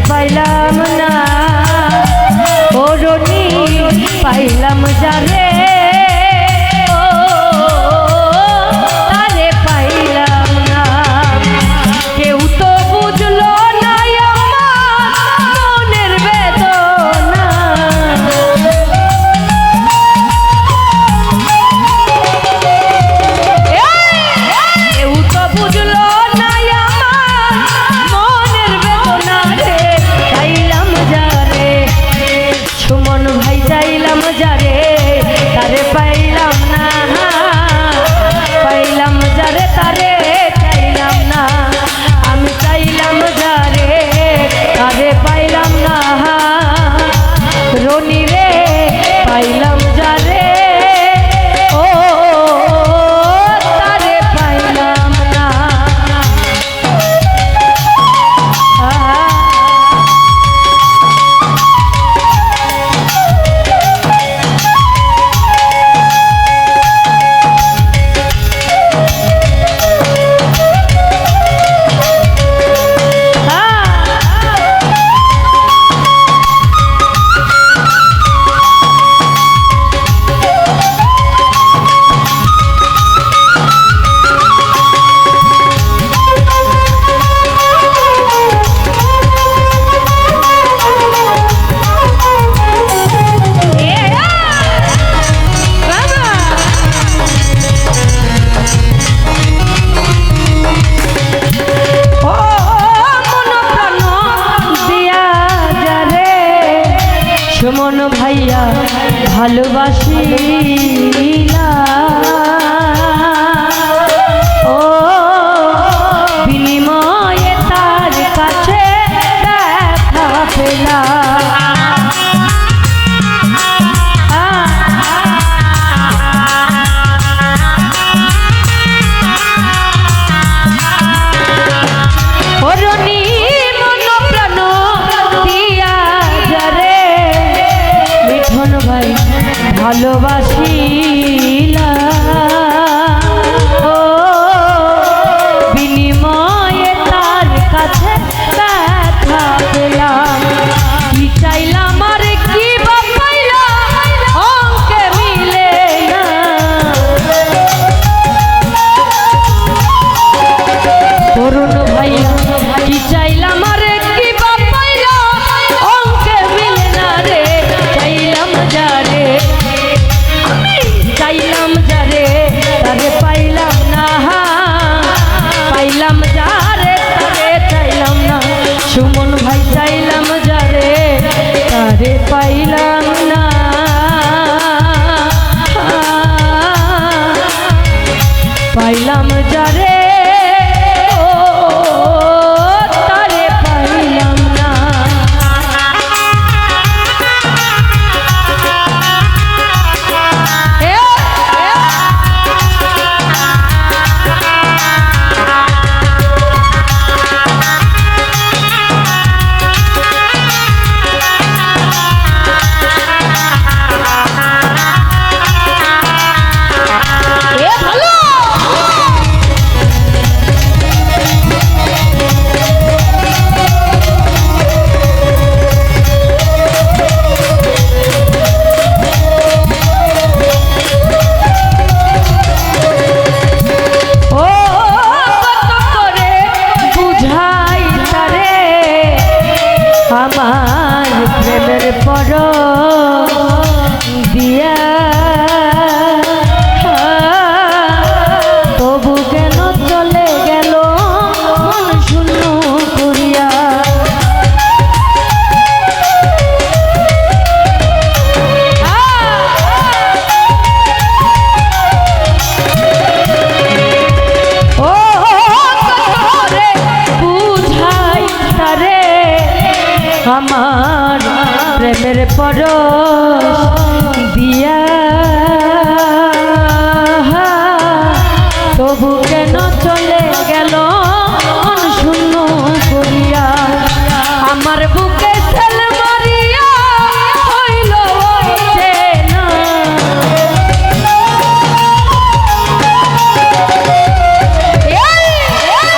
পাইলাম না ওরনি পাইলাম যারে তারে পাইলাম না কেউ তো বুঝলো না আমার মনের বেদনা কেউ তো বুঝলো না আমার মনের বেদনা রে চাইলাম যারে সুমন ভাই চাইলাম যারে তারে পাইলাম না পাইলাম যারে তারে চাইলাম না আমি চাইলাম যারে তারে পাইলাম না রনি রে পাইলাম যারে ও তারে পাইলাম না সুমন ভাইয়া ভালোবাসি ও বিনিময়ে তার কাছে দেখা পেলাম ওরনি মন প্রাণ দিয়া যারে মিঠুন ভাই ভালোবাসিলা ও বিনিময়ে তার কাছে দেখা পেলাম কি চাইলাম আর কি বা পাইলাম অঙ্কে মিলে না করুণ ভাইয়া কি চাইলাম আর কি বা পাইলাম অঙ্কে মিলে না রে চাইলাম যারে চাইলাম যারে তারে পাইলাম না পাইলাম যারে তারে চাইলাম না সুমন ভাই চাইলাম যারে তারে পাইলাম না পাইলাম যারে তারে পাইলাম না আমার প্রেমের পর দিয়া তবু কেন চলে গেল মন শূন্য করিয়া ও রে বুঝাই তারে আমার প্রেমের পর দিয়া তবু কেন চলে গেল মন শূন্য করিয়া আমার বুকে তেল মারিয়া হইল চেনা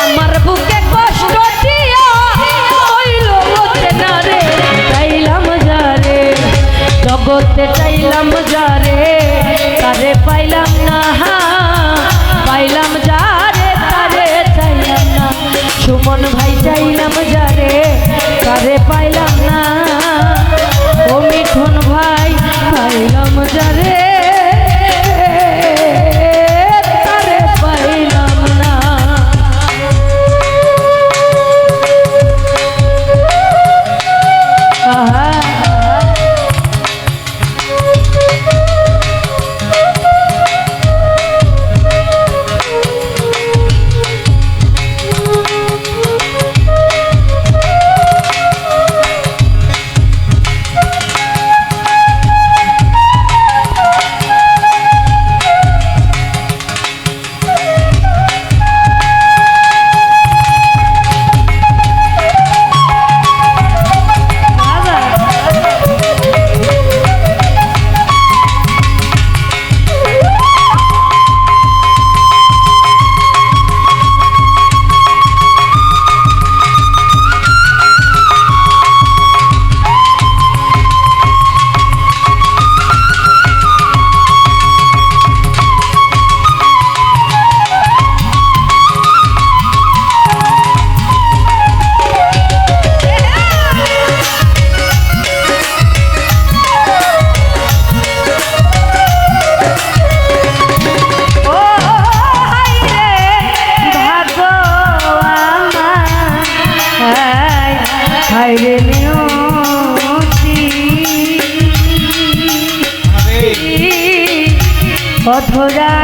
আমার বুকে কষ্ট দিয়া হইল চেনা পাইলাম না ও মিঠুন ভাই পাইলাম যারে তারে পাইলাম না অধরা